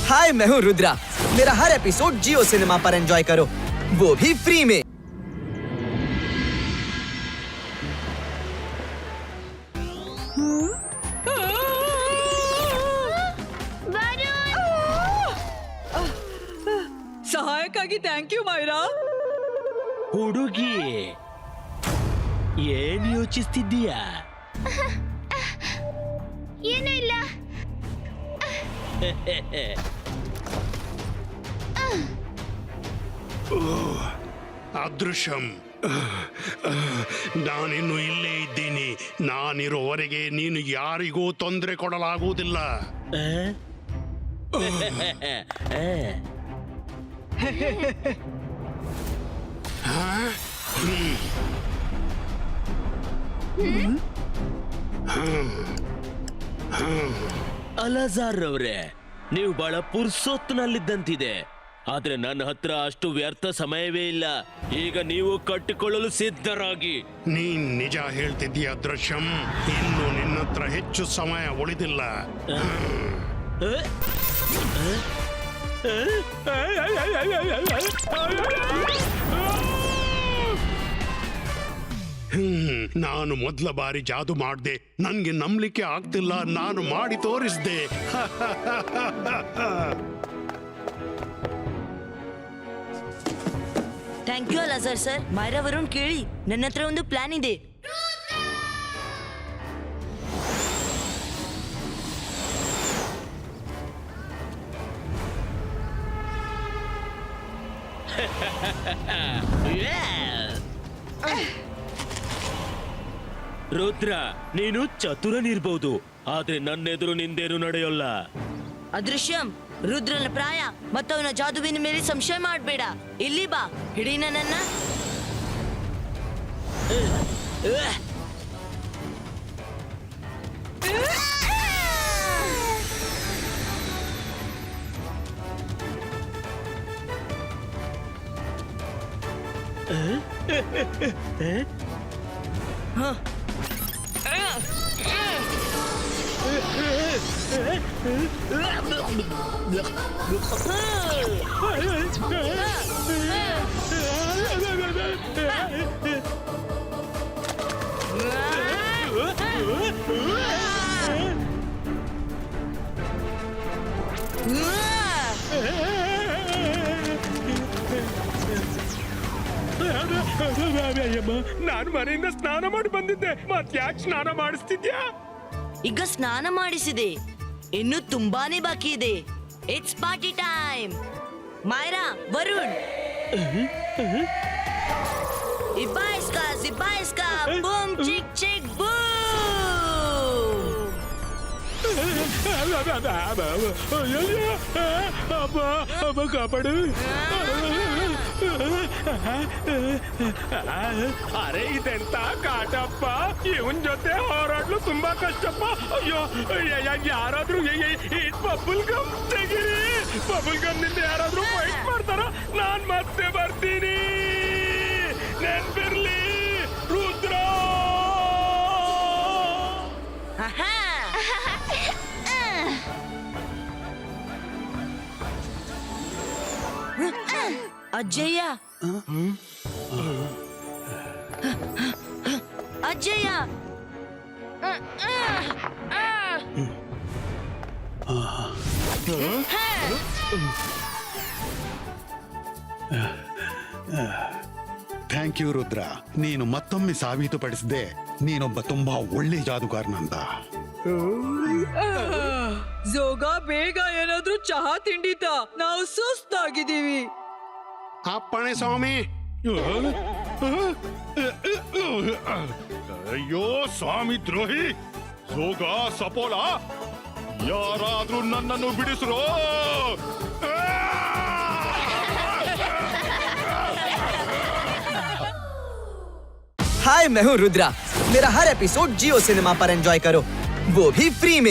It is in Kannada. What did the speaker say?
हाय, मैं हूँ रुद्रा। मेरा हर एपिसोड जियो सिनेमा पर एंजॉय करो, वो भी फ्री में। ಸಹಾಯಕ್ಕಾಗಿ ಥ್ಯಾಂಕ್ ಯು ಮೈರಾ. ಹುಡುಗಿ ಏನ್ ಯೋಚಿಸ್ತಿದ್ದೀಯಾ? ಏನೂ ಇಲ್ಲ. ಅದೃಶ್ಯಂ, ನಾನಿನ್ನು ಇಲ್ಲೇ ಇದ್ದೀನಿ. ನಾನಿರೋವರೆಗೆ ನೀನು ಯಾರಿಗೂ ತೊಂದರೆ ಕೊಡಲಾಗುವುದಿಲ್ಲ. ಅಲಜಾರ್ ಅವ್ರೆ, ನೀವು ಬಹಳ ಪುರ್ಸೊತ್ತಿನಲ್ಲಿದ್ದಂತಿದೆ. ಆದ್ರೆ ನನ್ನ ಹತ್ರ ಅಷ್ಟು ವ್ಯರ್ಥ ಸಮಯವೇ ಇಲ್ಲ. ಈಗ ನೀವು ಕಟ್ಟಿಕೊಳ್ಳಲು ಸಿದ್ಧರಾಗಿ. ನೀನ್ ನಿಜ ಹೇಳ್ತಿದ್ದೀಯ ಅದೃಶ್ಯಂ. ಇನ್ನು ನಿನ್ನ ಹತ್ರ ಹೆಚ್ಚು ಸಮಯ ಉಳಿದಿಲ್ಲ. ನಾನು ಮೊದಲ ಬಾರಿ ಜಾದು ಮಾಡ್ದೆ. ನನ್ಗೆ ನಂಬಲಿಕ್ಕೆ ಆಗ್ತಿಲ್ಲ. ನಾನು ಮಾಡಿ ತೋರಿಸ್ದೆ. ಥ್ಯಾಂಕ್ ಯು ಅಲಜಾರ್ ಸರ್. ಮೈರಾ ವರುಣ್ ಕೇಳಿ, ನನ್ನ ಹತ್ರ ಒಂದು ಪ್ಲಾನ್ ಇದೆ. ರುದ್ರ, ನೀನು ಚತುರನಿರ್ಬಹುದು, ಆದ್ರೆ ನನ್ನೆದುರು ನಿಂದೇನು ನಡೆಯೋಲ್ಲ. ಅದೃಶ್ಯಂ, ರುದ್ರನ ಪ್ರಾಯ ಮತ್ತು ಅವನ ಜಾದುವಿನ ಮೇಲೆ ಸಂಶಯ ಮಾಡಬೇಡ. ಇಲ್ಲಿ ಬಾ, ಹಿಡಿ ನನ್ನನ್ನ. ನಾನು ಮನೆಯಿಂದ ಸ್ನಾನ ಮಾಡಿ ಬಂದಿದ್ದೆ. ಮತ್ತ್ಯಾಕೆ ಸ್ನಾನ ಮಾಡಿಸ್ತಿದ್ಯಾ? ಈಗ ಸ್ನಾನ ಮಾಡಿಸಿದೆ, ಇನ್ನು ತುಂಬಾನೇ ಬಾಕಿ ಇದೆ. It's party time. Myra, Varun, ಇಬ್ಬಾಯಿಸ್ಕಾ ಜಿಬ್ಬಾಯಿಸ್ಕಾ, ಬೂಮ್ ಚಿಕ್ ಚಿಕ್ ಬೂಮ್. ಕಾಪಾಡು. ಅರೆ, ಇದೆಂತ ಕಾಟಪ್ಪ. ಇವನ್ ಜೊತೆ ಹೋರಾಡ್ಲು ತುಂಬಾ ಕಷ್ಟಪ್ಪ. ಅಯ್ಯೋ, ಯಾರಾದ್ರೂ ಬಬಲ್ ಗಮ್ ತೆಗಿರಿ. ಬಬಲ್ ಗಮ್ ನಿಂದ ಯಾರಾದ್ರೂ ಫೈಟ್ ಮಾಡ್ತಾರ? ನಾನ್ ಮತ್ತೆ ಬರ್ತೀನಿ. ನೆನ್ಪಿರ್ಲಿ, ರುದ್ರ. ಅಜ್ಜಯ್ಯ, ಅಜ್ಜಯ್ಯ, ಥ್ಯಾಂಕ್ ಯು ರುದ್ರ. ನೀನು ಮತ್ತೊಮ್ಮೆ ಸಾಬೀತುಪಡಿಸಿದೆ ನೀನೊಬ್ಬ ತುಂಬಾ ಒಳ್ಳೆ ಜಾದುಗಾರನಂತ. ಜೋಗ, ಬೇಗ ಏನಾದ್ರೂ ಚಹಾ ತಿಂಡಿತ, ನಾವು ಸುಸ್ತಾಗಿದ್ದೀವಿ. ಅಪ್ಪಣೆ ಸ್ವಾಮಿ. ಅಯ್ಯೋ ಸ್ವಾಮಿ ದ್ರೋಹಿ, ಜೋಗ, ಸಪೋಲ, ಯಾರಾದ್ರೂ ನನ್ನನ್ನು ಬಿಡಿಸ್ರೋ. हाय, मैं हूँ रुद्रा। मेरा हर एपिसोड जियो सिनेमा पर एंजॉय करो, वो भी फ्री में।